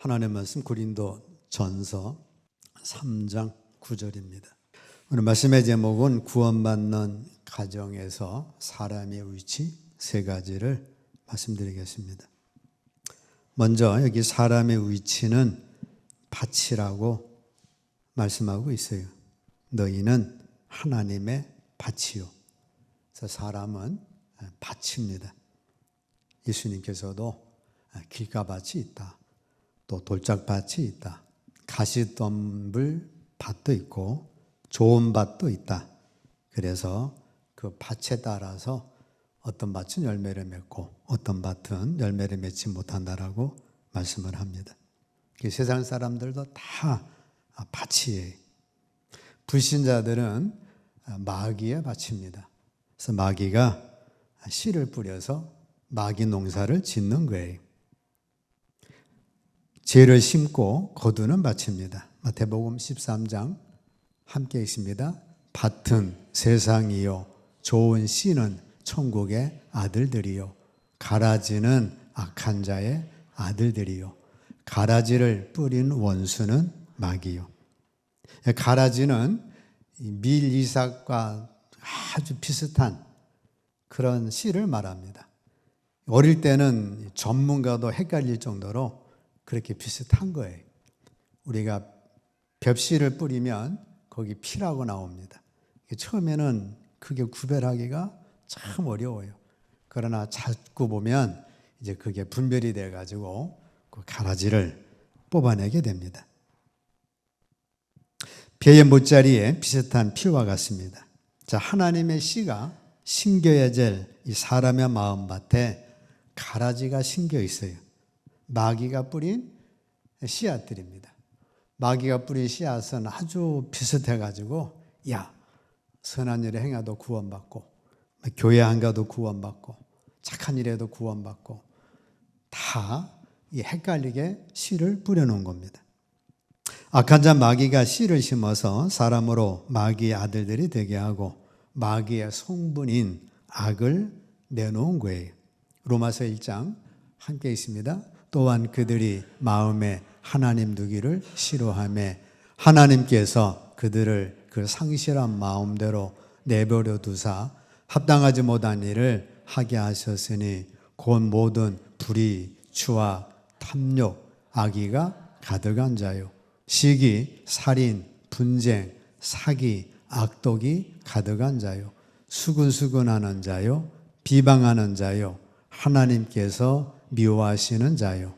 하나님의 말씀 고린도전서 3장 9절입니다. 오늘 말씀의 제목은 구원받는 가정에서 사람의 위치 세 가지를 말씀드리겠습니다. 먼저 여기 사람의 위치는 밭이라고 말씀하고 있어요. 너희는 하나님의 밭이요. 그래서 사람은 밭입니다. 예수님께서도 길가밭이 있다. 또 돌짝밭이 있다. 가시덤불 밭도 있고 좋은 밭도 있다. 그래서 그 밭에 따라서 어떤 밭은 열매를 맺고 어떤 밭은 열매를 맺지 못한다라고 말씀을 합니다. 세상 사람들도 다 밭이에요. 불신자들은 마귀의 밭입니다. 그래서 마귀가 씨를 뿌려서 마귀 농사를 짓는 거예요. 죄를 심고 거두는 밭입니다. 마태복음 13장 함께 있습니다. 밭은 세상이요 좋은 씨는 천국의 아들들이요 가라지는 악한 자의 아들들이요 가라지를 뿌린 원수는 마귀요. 가라지는 밀 이삭과 아주 비슷한 그런 씨를 말합니다. 어릴 때는 전문가도 헷갈릴 정도로 그렇게 비슷한 거예요. 우리가 벽씨를 뿌리면 거기 피라고 나옵니다. 처음에는 그게 구별하기가 참 어려워요. 그러나 자꾸 보면 이제 그게 분별이 돼가지고 그 가라지를 뽑아내게 됩니다. 배의 못자리에 비슷한 피와 같습니다. 자, 하나님의 씨가 심겨야 될 이 사람의 마음밭에 가라지가 심겨 있어요. 마귀가 뿌린 씨앗들입니다. 마귀가 뿌린 씨앗은 아주 비슷해가지고 야, 선한 일에 행하도 구원받고 교회 안 가도 구원받고 착한 일에도 구원받고 다 헷갈리게 씨를 뿌려놓은 겁니다. 악한 자 마귀가 씨를 심어서 사람으로 마귀의 아들들이 되게 하고 마귀의 성분인 악을 내놓은 거예요. 로마서 1장 함께 있습니다. 또한 그들이 마음에 하나님 두기를 싫어하며 하나님께서 그들을 그 상실한 마음대로 내버려 두사 합당하지 못한 일을 하게 하셨으니 곧 모든 불의, 추악, 탐욕, 악의가 가득한 자요. 시기, 살인, 분쟁, 사기, 악독이 가득한 자요. 수근수근하는 자요. 비방하는 자요. 하나님께서 미워하시는 자요.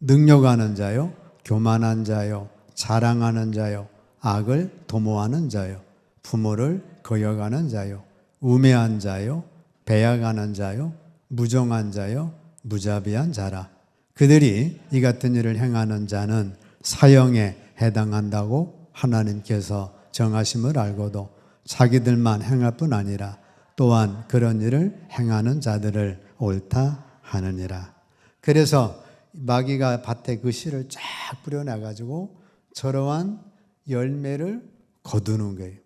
능욕하는 자요. 교만한 자요. 자랑하는 자요. 악을 도모하는 자요. 부모를 거역하는 자요. 우매한 자요. 배약하는 자요. 무정한 자요. 무자비한 자라. 그들이 이 같은 일을 행하는 자는 사형에 해당한다고 하나님께서 정하심을 알고도 자기들만 행할 뿐 아니라 또한 그런 일을 행하는 자들을 옳다 하느니라. 그래서 마귀가 밭에 그 씨를 쫙 뿌려놔가지고 저러한 열매를 거두는 거예요.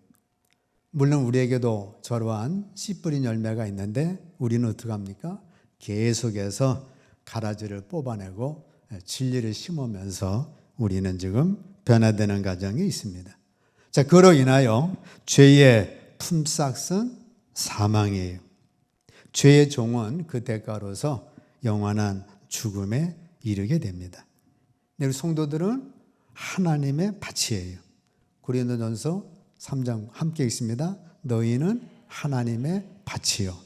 물론 우리에게도 저러한 씨 뿌린 열매가 있는데 우리는 어떻게 합니까? 계속해서 가라지를 뽑아내고 진리를 심으면서 우리는 지금 변화되는 과정이 있습니다. 자, 그로 인하여 죄의 품삯은 사망이에요. 죄의 종은 그 대가로서 영원한 죽음에 이르게 됩니다. 우리 성도들은 하나님의 밭이에요. 고린도전서 3장 함께 있습니다. 너희는 하나님의 밭이요.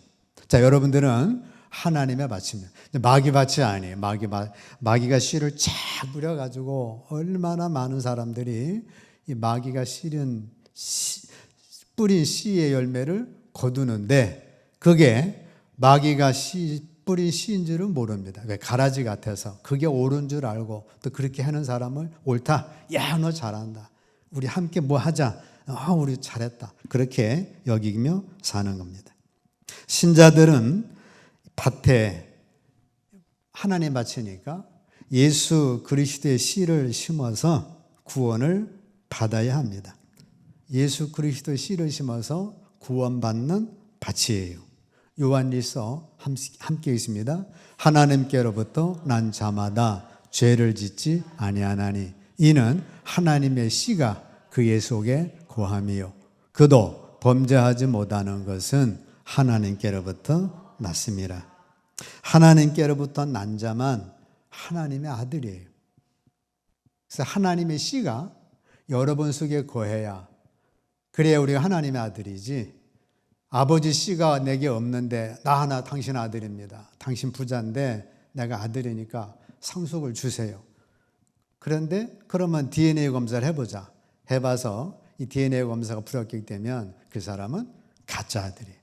자, 여러분들은 하나님의 밭입니다. 마귀 밭이 아니에요. 마귀가 씨를 쫙 뿌려가지고 얼마나 많은 사람들이 이 마귀가 뿌린 씨의 열매를 거두는데 그게 마귀가 뿌린 씨인 줄은 모릅니다. 가라지 같아서 그게 옳은 줄 알고 또 그렇게 하는 사람을 옳다. 야, 너 잘한다. 우리 함께 뭐 하자. 우리 잘했다. 그렇게 여기며 사는 겁니다. 신자들은 밭에 하나님 밭이니까 예수 그리스도의 씨를 심어서 구원을 받아야 합니다. 예수 그리스도의 씨를 심어서 구원받는 밭이에요. 요한일서 함께 있습니다. 하나님께로부터 난 자마다 죄를 짓지 아니하나니 이는 하나님의 씨가 그의 속에 거함이요 그도 범죄하지 못하는 것은 하나님께로부터 났습니다. 하나님께로부터 난 자만 하나님의 아들이에요. 그래서 하나님의 씨가 여러분 속에 거해야 그래야 우리가 하나님의 아들이지, 아버지 씨가 내게 없는데 나 하나 당신 아들입니다. 당신 부자인데 내가 아들이니까 상속을 주세요. 그런데 그러면 DNA 검사를 해보자. 해봐서 이 DNA 검사가 불합격되면 그 사람은 가짜 아들이에요.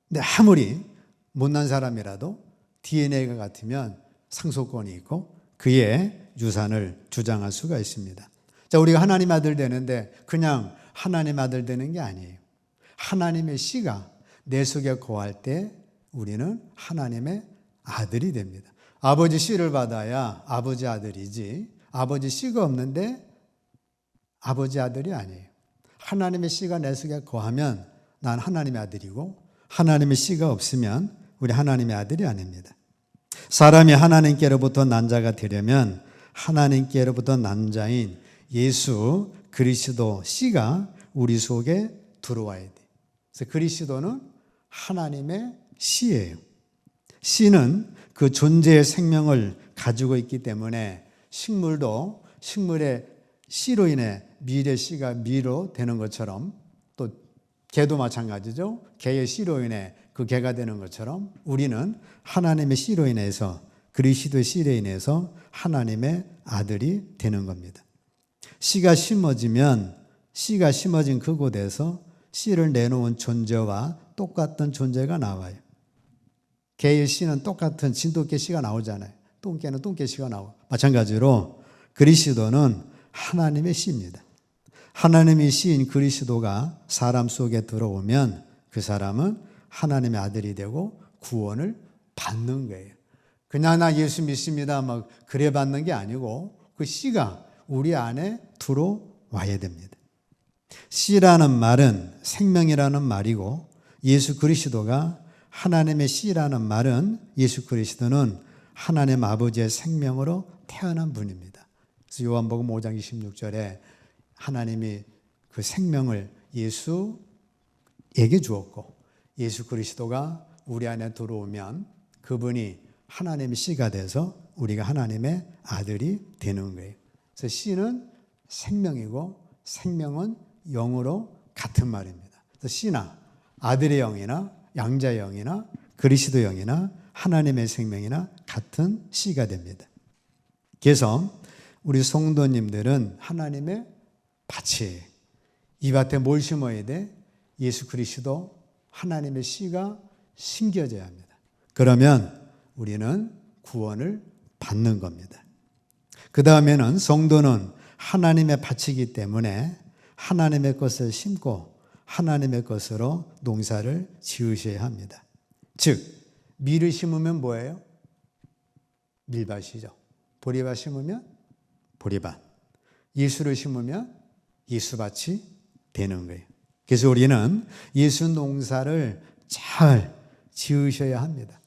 근데 아무리 못난 사람이라도 DNA가 같으면 상속권이 있고 그의 유산을 주장할 수가 있습니다. 자, 우리가 하나님 아들 되는데 그냥 하나님 아들 되는 게 아니에요. 하나님의 씨가 내 속에 거할 때 우리는 하나님의 아들이 됩니다. 아버지 씨를 받아야 아버지 아들이지, 아버지 씨가 없는데 아버지 아들이 아니에요. 하나님의 씨가 내 속에 거하면 난 하나님의 아들이고, 하나님의 씨가 없으면 우리 하나님의 아들이 아닙니다. 사람이 하나님께로부터 난 자가 되려면 하나님께로부터 난 자인 예수 그리스도 씨가 우리 속에 들어와야 돼. 그래서 그리스도는 하나님의 씨예요. 씨는 그 존재의 생명을 가지고 있기 때문에 식물도 식물의 씨로 인해 밀의 씨가 미로 되는 것처럼, 또 개도 마찬가지죠. 개의 씨로 인해 그 개가 되는 것처럼 우리는 하나님의 씨로 인해서, 그리스도의 씨로 인해서 하나님의 아들이 되는 겁니다. 씨가 심어지면 씨가 심어진 그곳에서 씨를 내놓은 존재와 똑같은 존재가 나와요. 개의 씨는 똑같은 진돗개 씨가 나오잖아요. 똥개는 똥개 씨가 나오고, 마찬가지로 그리스도는 하나님의 씨입니다. 하나님의 씨인 그리스도가 사람 속에 들어오면 그 사람은 하나님의 아들이 되고 구원을 받는 거예요. 그냥 나 예수 믿습니다 막 그래 받는 게 아니고 그 씨가 우리 안에 들어와야 됩니다. 씨라는 말은 생명이라는 말이고, 예수 그리스도가 하나님의 씨라는 말은 예수 그리스도는 하나님 아버지의 생명으로 태어난 분입니다. 그래서 요한복음 5장 26절에 하나님이 그 생명을 예수에게 주었고, 예수 그리스도가 우리 안에 들어오면 그분이 하나님의 씨가 돼서 우리가 하나님의 아들이 되는 거예요. 그래서 씨는 생명이고 생명은 영으로 같은 말입니다. 그래서 씨나 아들의 영이나 양자의 영이나 그리스도의 영이나 하나님의 생명이나 같은 씨가 됩니다. 그래서 우리 성도님들은 하나님의 밭이에요. 이 밭에 뭘 심어야 돼? 예수 그리스도 하나님의 씨가 심겨져야 합니다. 그러면 우리는 구원을 받는 겁니다. 그 다음에는 성도는 하나님의 밭이기 때문에 하나님의 것을 심고 하나님의 것으로 농사를 지으셔야 합니다. 즉, 밀을 심으면 뭐예요? 밀밭이죠. 보리밭 심으면 보리밭. 예수를 심으면 예수밭이 되는 거예요. 그래서 우리는 예수 농사를 잘 지으셔야 합니다.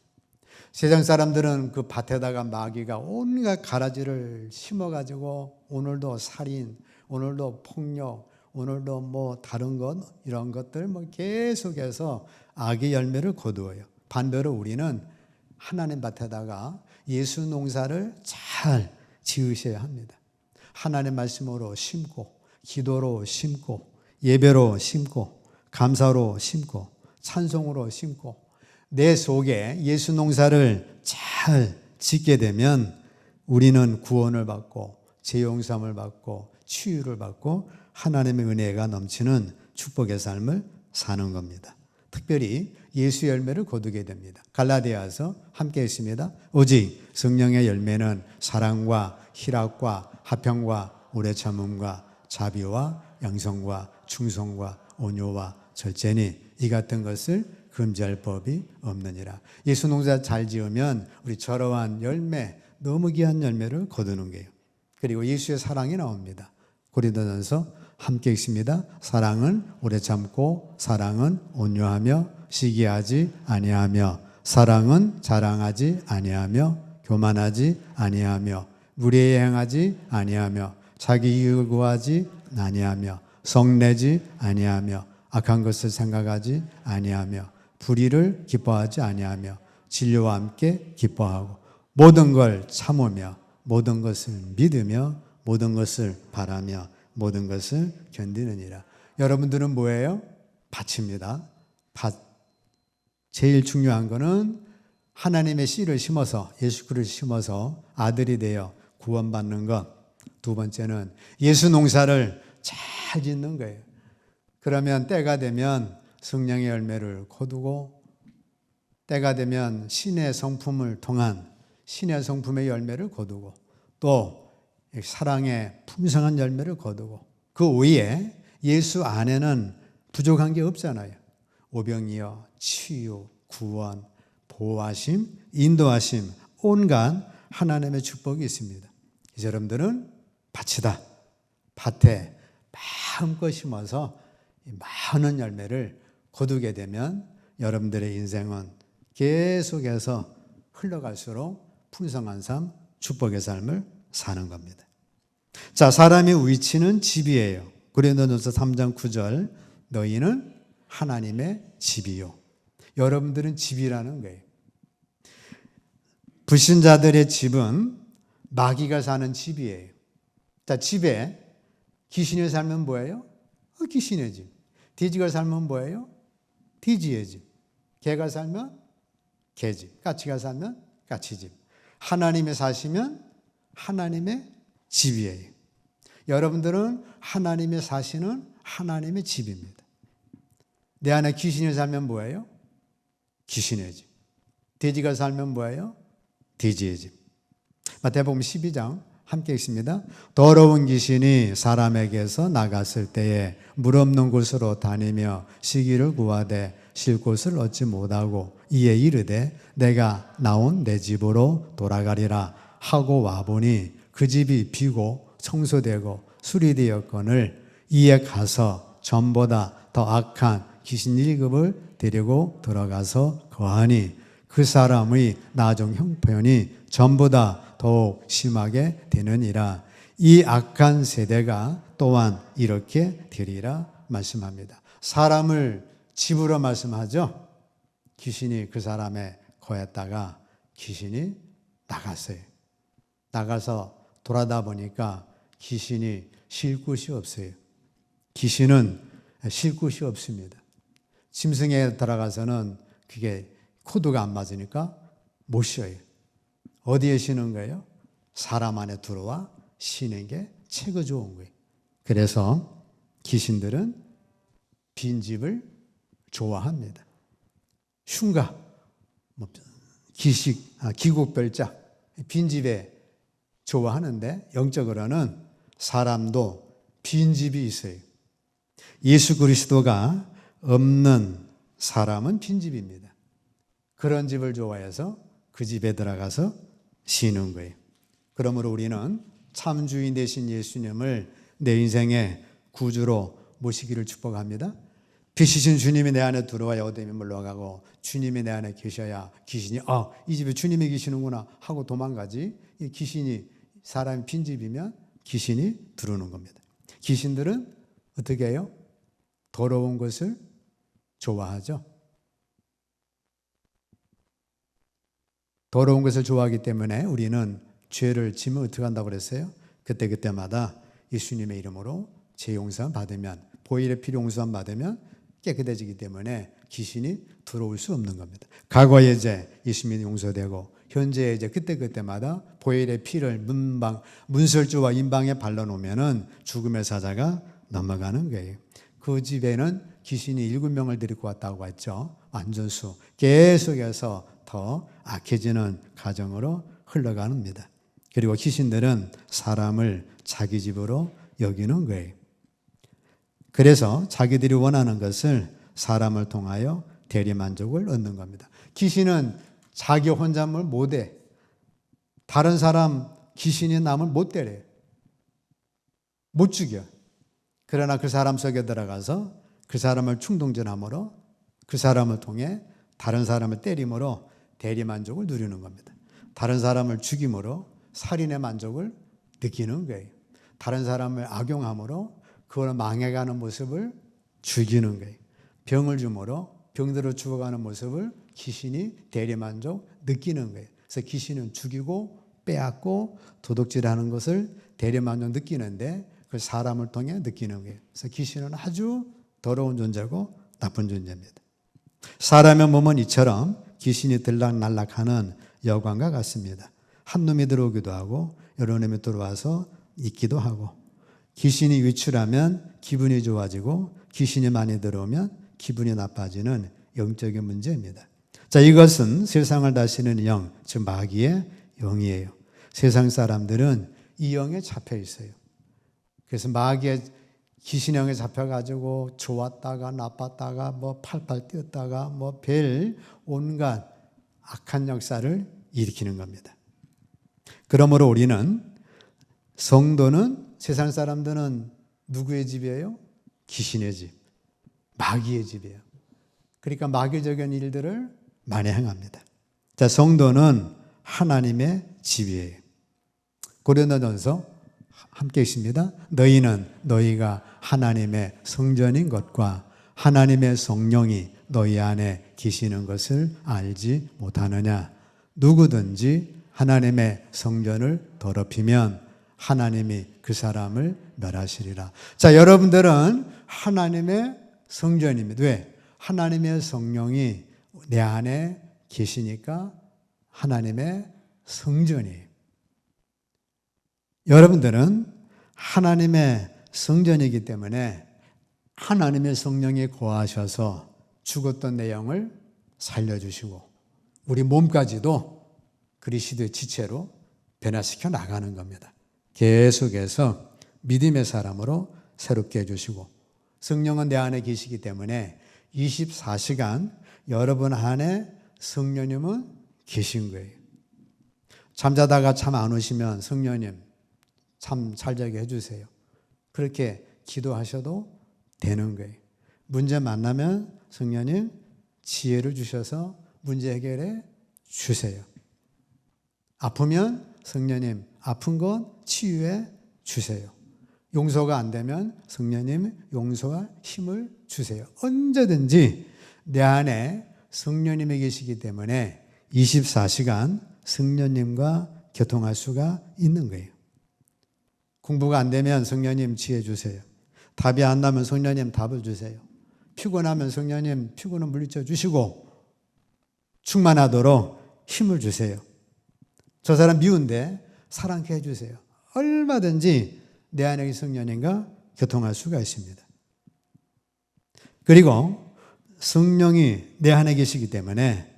세상 사람들은 그 밭에다가 마귀가 온갖 가라지를 심어가지고 오늘도 살인, 오늘도 폭력, 오늘도 뭐 다른 것, 이런 것들 뭐 계속해서 악의 열매를 거두어요. 반대로 우리는 하나님 밭에다가 예수 농사를 잘 지으셔야 합니다. 하나님 말씀으로 심고, 기도로 심고, 예배로 심고, 감사로 심고, 찬송으로 심고, 내 속에 예수 농사를 잘 짓게 되면 우리는 구원을 받고 죄 용서함을 받고 치유를 받고 하나님의 은혜가 넘치는 축복의 삶을 사는 겁니다. 특별히 예수 열매를 거두게 됩니다. 갈라디아서 함께 있습니다. 오직 성령의 열매는 사랑과 희락과 화평과 오래 참음과 자비와 양성과 충성과 온유와 절제니 이 같은 것을 금지할 법이 없느니라. 예수 농사 잘 지으면 우리 저러한 열매, 너무 귀한 열매를 거두는 거예요. 그리고 예수의 사랑이 나옵니다. 고린도전서 함께 읽습니다. 사랑은 오래 참고, 사랑은 온유하며, 시기하지 아니하며, 사랑은 자랑하지 아니하며, 교만하지 아니하며, 무례히 행하지 아니하며 자기 이익을 구하지 아니하며 성내지 아니하며 악한 것을 생각하지 아니하며 불의를 기뻐하지 아니하며 진리와 함께 기뻐하고 모든 걸 참으며 모든 것을 믿으며 모든 것을 바라며 모든 것을 견디느니라. 여러분들은 뭐예요? 밭입니다. 밭. 제일 중요한 거는 하나님의 씨를 심어서 예수 그리스도를 심어서 아들이 되어 구원받는 것. 두 번째는 예수 농사를 잘 짓는 거예요. 그러면 때가 되면 성령의 열매를 거두고 때가 되면 신의 성품을 통한 신의 성품의 열매를 거두고 또 사랑의 풍성한 열매를 거두고 그 위에 예수 안에는 부족한 게 없잖아요. 오병이어, 치유, 구원, 보호하심, 인도하심, 온갖 하나님의 축복이 있습니다. 이제 여러분들은 밭이다. 밭에 마음껏 심어서 많은 열매를 거두게 되면 여러분들의 인생은 계속해서 흘러갈수록 풍성한 삶, 축복의 삶을 사는 겁니다. 자, 사람의 위치는 집이에요. 고린도전서 3장 9절 너희는 하나님의 집이요. 여러분들은 집이라는 거예요. 불신자들의 집은 마귀가 사는 집이에요. 자, 집에 귀신이 살면 뭐예요? 귀신의 집. 돼지가 살면 뭐예요? 돼지의 집. 개가 살면 개집. 까치가 살면 까치집. 하나님이 사시면 하나님의 집이에요. 여러분들은 하나님이 사시는 하나님의 집입니다. 내 안에 귀신이 살면 뭐예요? 귀신의 집. 돼지가 살면 뭐예요? 돼지의 집. 마태복음 12장 함께 읽습니다. 더러운 귀신이 사람에게서 나갔을 때에 물 없는 곳으로 다니며 쉬기를 구하되 쉴 곳을 얻지 못하고 이에 이르되 내가 나온 내 집으로 돌아가리라 하고 와보니 그 집이 비고 청소되고 수리되었거늘 이에 가서 전보다 더 악한 귀신 1급을 데리고 들어가서 거하니 그 사람의 나중 형편이 전보다 더욱 심하게 되느니라. 이 악한 세대가 또한 이렇게 되리라 말씀합니다. 사람을 집으로 말씀하죠. 귀신이 그 사람의 거했다가 귀신이 나갔어요. 나가서 돌아다 보니까 귀신이 쉴 곳이 없어요. 귀신은 쉴 곳이 없습니다. 짐승에 들어가서는 그게 코드가 안 맞으니까 못 쉬어요. 어디에 쉬는 거예요? 사람 안에 들어와 쉬는 게 최고 좋은 거예요. 그래서 귀신들은 빈집을 좋아합니다. 흉가, 기국별자, 빈집에 좋아하는데 영적으로는 사람도 빈집이 있어요. 예수 그리스도가 없는 사람은 빈집입니다. 그런 집을 좋아해서 그 집에 들어가서 쉬는 거예요. 그러므로 우리는 참 주인 되신 예수님을 내 인생의 구주로 모시기를 축복합니다. 빛이신 주님이 내 안에 들어와야 어둠이 물러가고 주님이 내 안에 계셔야 귀신이 이 집에 주님이 계시는구나 하고 도망가지. 이 귀신이 사람이 빈집이면 귀신이 들어오는 겁니다. 귀신들은 어떻게 해요? 더러운 것을 좋아하죠. 더러운 것을 좋아하기 때문에 우리는 죄를 지면 어떻게 한다고 그랬어요? 그때마다 예수님의 이름으로 죄 용서 받으면 보혈의 피로 용서 받으면 깨끗해지기 때문에 귀신이 들어올 수 없는 겁니다. 과거의 죄 예수님이 용서되고 현재의 죄 그때마다 보혈의 피를 문설주와 임방에 발라놓으면 죽음의 사자가 넘어가는 거예요. 그 집에는 귀신이 7명을 데리고 왔다고 했죠. 안전수 계속해서 더 악해지는 가정으로 흘러갑니다. 그리고 귀신들은 사람을 자기 집으로 여기는 거예요. 그래서 자기들이 원하는 것을 사람을 통하여 대리만족을 얻는 겁니다. 귀신은 자기 혼잣말 못해. 다른 사람 귀신이 남을 못 때려요. 못 죽여. 그러나 그 사람 속에 들어가서 그 사람을 충동전함으로 그 사람을 통해 다른 사람을 때림으로 대리만족을 누리는 겁니다. 다른 사람을 죽임으로 살인의 만족을 느끼는 거예요. 다른 사람을 악용함으로 그걸 망해가는 모습을 즐기는 거예요. 병을 줌으로 병들어 죽어가는 모습을 귀신이 대리만족 느끼는 거예요. 그래서 귀신은 죽이고 빼앗고 도둑질하는 것을 대리만족 느끼는데 그 사람을 통해 느끼는 거예요. 그래서 귀신은 아주 더러운 존재고 나쁜 존재입니다. 사람의 몸은 이처럼 귀신이 들락날락하는 여관과 같습니다. 한 놈이 들어오기도 하고 여러 놈이 들어와서 있기도 하고, 귀신이 유출하면 기분이 좋아지고 귀신이 많이 들어오면 기분이 나빠지는 영적인 문제입니다. 자, 이것은 세상을 다스리는 영, 즉 마귀의 영이에요. 세상 사람들은 이 영에 잡혀 있어요. 그래서 마귀의 귀신 영에 잡혀가지고 좋았다가 나빴다가 뭐 팔팔 뛰었다가 뭐 별 온갖 악한 역사를 일으키는 겁니다. 그러므로 우리는, 성도는, 세상 사람들은 누구의 집이에요? 귀신의 집, 마귀의 집이에요. 그러니까 마귀적인 일들을 많이 행합니다. 자, 성도는 하나님의 집이에요. 고린도전서 함께 있습니다. 너희는 너희가 하나님의 성전인 것과 하나님의 성령이 너희 안에 계시는 것을 알지 못하느냐. 누구든지 하나님의 성전을 더럽히면 하나님이 그 사람을 멸하시리라. 자, 여러분들은 하나님의 성전입니다. 왜? 하나님의 성령이 내 안에 계시니까 하나님의 성전이에요. 여러분들은 하나님의 성전이기 때문에 하나님의 성령이 거하셔서 죽었던 내 영을 살려주시고 우리 몸까지도 그리스도의 지체로 변화시켜 나가는 겁니다. 계속해서 믿음의 사람으로 새롭게 해주시고, 성령은 내 안에 계시기 때문에 24시간 여러분 안에 성령님은 계신 거예요. 잠자다가 잠 안 오시면 성령님 잠 잘 자게 해주세요. 그렇게 기도하셔도 되는 거예요. 문제 만나면 성령님 지혜를 주셔서 문제 해결해 주세요. 아프면 성령님 아픈 건 치유해 주세요. 용서가 안 되면 성령님 용서와 힘을 주세요. 언제든지 내 안에 성령님이 계시기 때문에 24시간 성령님과 교통할 수가 있는 거예요. 공부가 안 되면 성령님 지혜 주세요. 답이 안 나면 성령님 답을 주세요. 피곤하면 성령님 피곤을 물리쳐 주시고 충만하도록 힘을 주세요. 저 사람 미운데 사랑케 해주세요. 얼마든지 내 안에 성령님과 교통할 수가 있습니다. 그리고 성령이 내 안에 계시기 때문에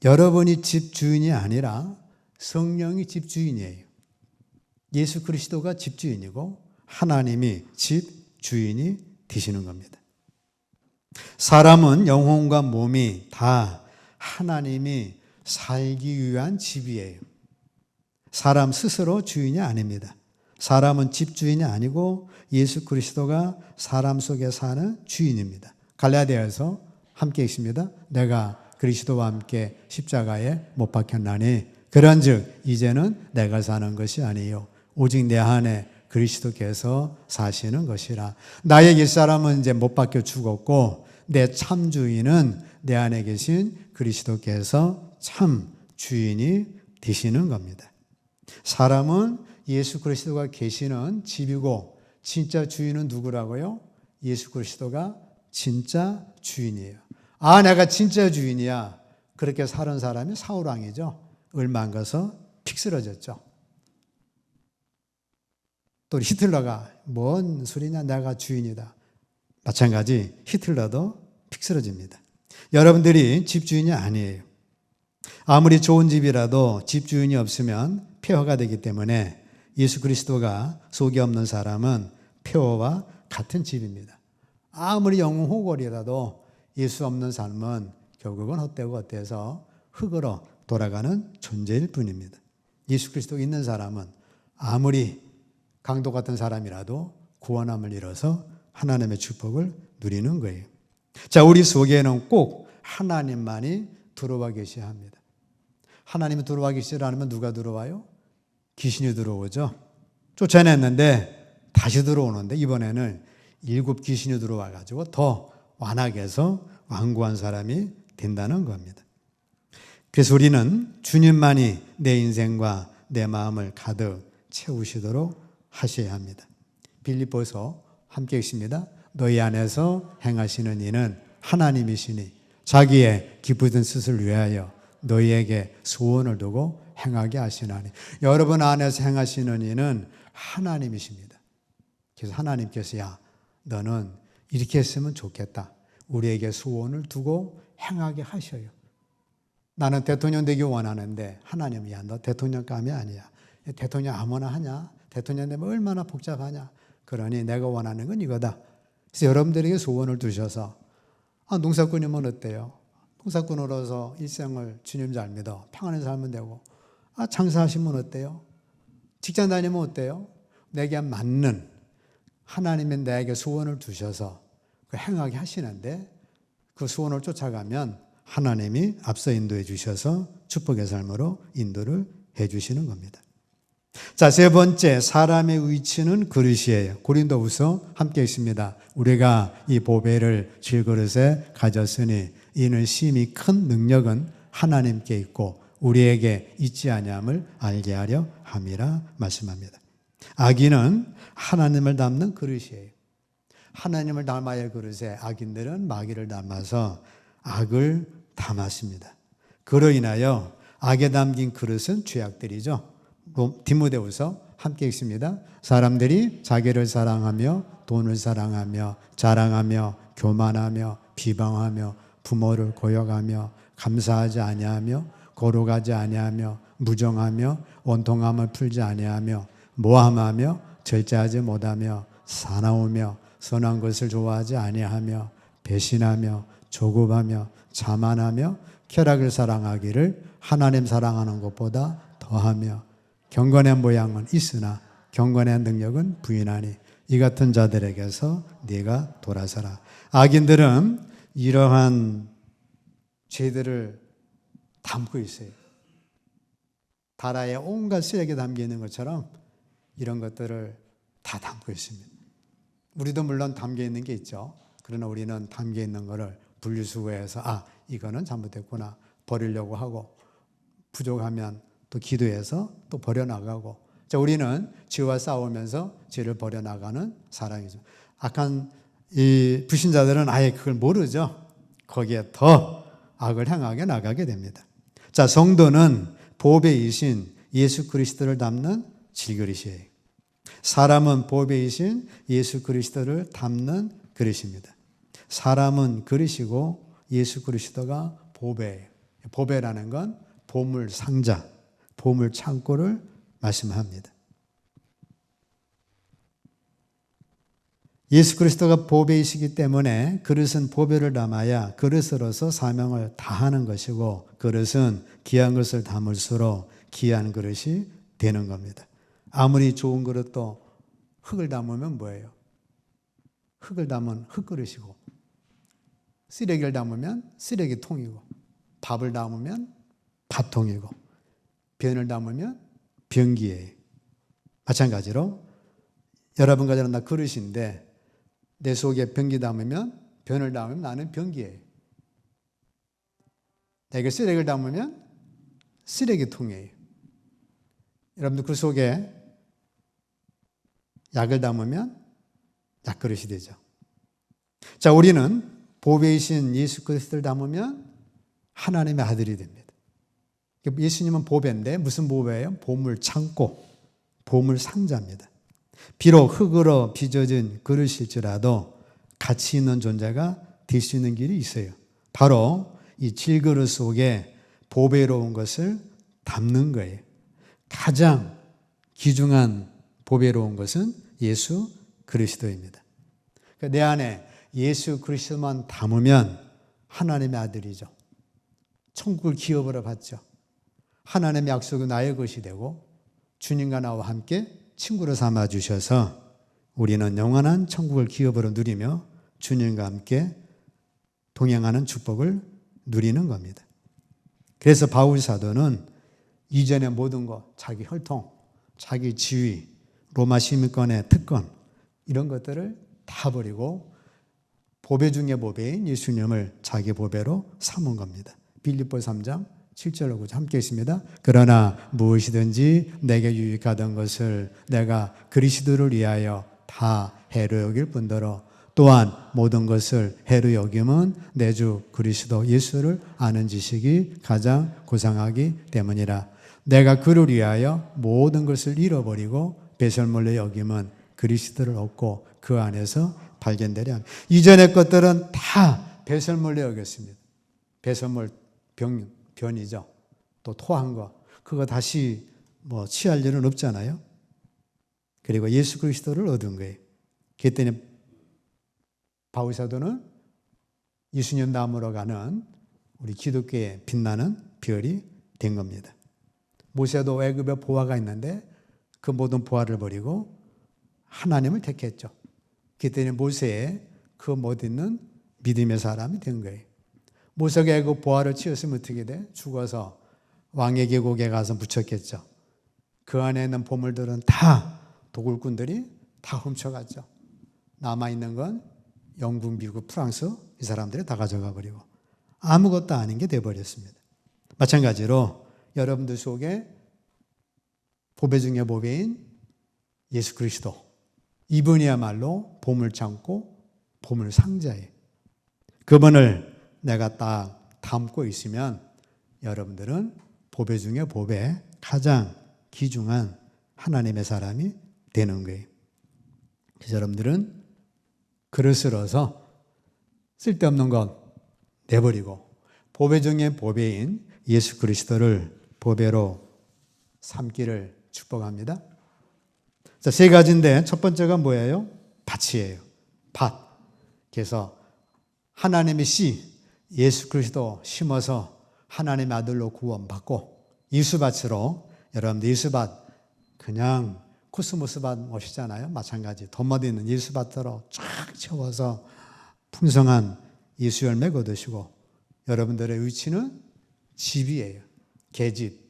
여러분이 집 주인이 아니라 성령이 집 주인이에요. 예수 그리스도가 집 주인이고 하나님이 집 주인이 되시는 겁니다. 사람은 영혼과 몸이 다 하나님이 살기 위한 집이에요. 사람 스스로 주인이 아닙니다. 사람은 집 주인이 아니고 예수 그리스도가 사람 속에 사는 주인입니다. 갈라디아에서 함께 있습니다. 내가 그리스도와 함께 십자가에 못 박혔나니 그런즉 이제는 내가 사는 것이 아니요 오직 내 안에 그리스도께서 사시는 것이라. 나의 옛사람은 이제 못 박혀 죽었고 내 참 주인은 내 안에 계신 그리스도께서 참 주인이 되시는 겁니다. 사람은 예수 그리스도가 계시는 집이고 진짜 주인은 누구라고요? 예수 그리스도가 진짜 주인이에요. 아, 내가 진짜 주인이야. 그렇게 사는 사람이 사울왕이죠. 얼마 안 가서 픽 쓰러졌죠. 또 히틀러가 뭔 소리냐, 내가 주인이다. 마찬가지 히틀러도 픽 쓰러집니다. 여러분들이 집주인이 아니에요. 아무리 좋은 집이라도 집주인이 없으면 폐허가 되기 때문에 예수 그리스도가 속이 없는 사람은 폐허와 같은 집입니다. 아무리 영웅 호걸이라도 예수 없는 삶은 결국은 헛되고 헛돼서 흙으로 돌아가는 존재일 뿐입니다. 예수 그리스도가 있는 사람은 아무리 강도 같은 사람이라도 구원함을 잃어서 하나님의 축복을 누리는 거예요. 자, 우리 속에는 꼭 하나님만이 들어와 계셔야 합니다. 하나님이 들어와 계시지 않으면 누가 들어와요? 귀신이 들어오죠. 쫓아냈는데 다시 들어오는데 이번에는 7 귀신이 들어와 가지고 더 완악해서 완고한 사람이 된다는 겁니다. 그래서 우리는 주님만이 내 인생과 내 마음을 가득 채우시도록 하셔야 합니다. 빌립보서 함께 읽습니다. 너희 안에서 행하시는 이는 하나님이시니 자기의 기쁘신 뜻을 위하여 너희에게 소원을 두고 행하게 하시나니. 여러분 안에서 행하시는 이는 하나님이십니다. 그래서 하나님께서 야 너는 이렇게 했으면 좋겠다. 우리에게 소원을 두고 행하게 하셔요. 나는 대통령 되기 원하는데 하나님 야 너 대통령감이 아니야. 대통령 아무나 하냐? 대통령 되면 얼마나 복잡하냐? 그러니 내가 원하는 건 이거다. 그래서 여러분들에게 소원을 두셔서 농사꾼이면 어때요? 농사꾼으로서 일생을 주님 잘 믿어 평안히 살면 되고 장사하시면 어때요? 직장 다니면 어때요? 내게 맞는 하나님이 나에게 소원을 두셔서 행하게 하시는데 그 소원을 쫓아가면 하나님이 앞서 인도해 주셔서 축복의 삶으로 인도를 해 주시는 겁니다. 자, 세 번째, 사람의 위치는 그릇이에요. 고린도후서 함께 있습니다. 우리가 이 보배를 질그릇에 가졌으니 이는 심히 큰 능력은 하나님께 있고 우리에게 있지 아니함을 알게 하려 함이라 말씀합니다. 악인은 하나님을 담는 그릇이에요. 하나님을 담아야 할 그릇에 악인들은 마귀를 담아서 악을 담았습니다. 그로 인하여 악에 담긴 그릇은 죄악들이죠. 디모데후서 함께 읽습니다. 사람들이 자기를 사랑하며 돈을 사랑하며 자랑하며 교만하며 비방하며 부모를 고역하며 감사하지 아니하며 거룩하지 아니하며 무정하며 원통함을 풀지 아니하며 모함하며 절제하지 못하며 사나우며 선한 것을 좋아하지 아니하며 배신하며 조급하며 자만하며 쾌락을 사랑하기를 하나님 사랑하는 것보다 더하며 경건의 모양은 있으나 경건의 능력은 부인하니 이 같은 자들에게서 네가 돌아서라. 악인들은 이러한 죄들을 담고 있어요. 다라에 온갖 쓰레기 담겨 있는 것처럼 이런 것들을 다 담고 있습니다. 우리도 물론 담겨 있는 게 있죠. 그러나 우리는 담겨 있는 거를 분리수거해서 이거는 잘못됐구나 버리려고 하고 부족하면 또 기도해서 또 버려나가고. 자, 우리는 죄와 싸우면서 죄를 버려나가는 사람이죠. 악한 이 불신자들은 아예 그걸 모르죠. 거기에 더 악을 행하게 나가게 됩니다. 자, 성도는 보배이신 예수 그리스도를 담는 질그릇이에요. 사람은 보배이신 예수 그리스도를 담는 그릇입니다. 사람은 그릇이고 예수 그리스도가 보배예요. 보배라는 건 보물 상자, 보물 창고를 말씀합니다. 예수 그리스도가 보배이시기 때문에 그릇은 보배를 담아야 그릇으로서 사명을 다하는 것이고 그릇은 귀한 것을 담을수록 귀한 그릇이 되는 겁니다. 아무리 좋은 그릇도 흙을 담으면 뭐예요? 흙을 담으면 흙그릇이고 쓰레기를 담으면 쓰레기통이고 밥을 담으면 밥통이고 변을 담으면 변기예요. 마찬가지로 여러분과 저는 다 그릇인데 내 속에 변기 담으면 변을 담으면 나는 변기예요. 내게 쓰레기를 담으면 쓰레기통이에요. 여러분들 그 속에 약을 담으면 약그릇이 되죠. 자, 우리는 보배이신 예수 그리스도를 담으면 하나님의 아들이 됩니다. 예수님은 보배인데 무슨 보배예요? 보물 창고, 보물 상자입니다. 비록 흙으로 빚어진 그릇일지라도 가치 있는 존재가 될 수 있는 길이 있어요. 바로 이 질그릇 속에 보배로운 것을 담는 거예요. 가장 귀중한 보배로운 것은 예수 그리스도입니다. 내 안에 예수 그리스도만 담으면 하나님의 아들이죠. 천국을 기업으로 받죠. 하나님의 약속은 나의 것이 되고 주님과 나와 함께 친구로 삼아 주셔서 우리는 영원한 천국을 기업으로 누리며 주님과 함께 동행하는 축복을 누리는 겁니다. 그래서 바울 사도는 이전의 모든 것, 자기 혈통, 자기 지위, 로마 시민권의 특권 이런 것들을 다 버리고 보배 중의 보배인 예수님을 자기 보배로 삼은 겁니다. 빌립보서 3장 7절로 9절 함께 있습니다. 그러나 무엇이든지 내게 유익하던 것을 내가 그리스도를 위하여 다 해로 여길 뿐더러 또한 모든 것을 해로 여김은 내 주 그리스도 예수를 아는 지식이 가장 고상하기 때문이라. 내가 그를 위하여 모든 것을 잃어버리고 배설물로 여김은 그리스도를 얻고 그 안에서 발견되려 합니다. 이전의 것들은 다 배설물로 여겼습니다. 배설물 변이죠. 또 토한 거 그거 다시 취할 일은 없잖아요. 그리고 예수 그리스도를 얻은 거예요. 그랬더니 바울 사도는 예수님 나무로 가는 우리 기독교의 빛나는 별이 된 겁니다. 모세도 애굽에 보화가 있는데 그 모든 보화를 버리고 하나님을 택했죠. 그랬더니 모세의 그 못 있는 믿음의 사람이 된 거예요. 모세가 애굽 보화를 치었으면 어떻게 돼? 죽어서 왕의 계곡에 가서 묻혔겠죠. 그 안에 있는 보물들은 다 도굴꾼들이 다 훔쳐갔죠. 남아있는 건 영국, 미국, 프랑스 이 사람들이 다 가져가 버리고 아무것도 아닌 게 돼버렸습니다. 마찬가지로 여러분들 속에 보배 중의 보배인 예수 그리스도 이분이야말로 보물창고, 보물상자예요. 그분을 내가 딱 담고 있으면 여러분들은 보배 중의 보배 가장 귀중한 하나님의 사람이 되는 거예요. 그래서 여러분들은 그릇을 얻어서 쓸데없는 것 내버리고 보배 중의 보배인 예수 그리스도를 보배로 삼기를 축복합니다. 자, 세 가지인데 첫 번째가 뭐예요? 밭이에요. 밭. 그래서 하나님의 씨 예수 그리스도 심어서 하나님의 아들로 구원받고 이수밭으로 여러분들 이수밭 그냥 코스모스밭 멋있잖아요. 마찬가지 덤어져 있는 이수밭으로 쫙 채워서 풍성한 이수 열매 거두시고 여러분들의 위치는 집이에요. 개집,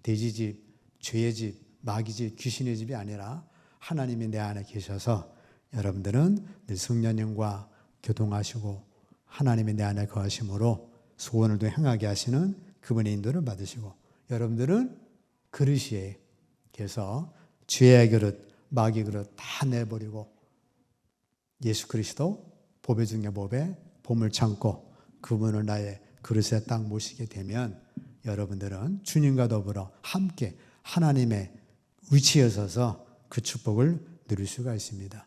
돼지집, 죄의 집, 마귀집, 귀신의 집이 아니라 하나님이 내 안에 계셔서 여러분들은 늘 성령님과 교통하시고 하나님이 내 안에 거하심으로 소원을 또 행하게 하시는 그분의 인도를 받으시고 여러분들은 그릇이에요. 그래서 죄의 그릇, 마귀 그릇 다 내버리고 예수 그리스도 보배 중의 보배, 보물 창고 그분을 나의 그릇에 딱 모시게 되면 여러분들은 주님과 더불어 함께 하나님의 위치에 서서 그 축복을 누릴 수가 있습니다.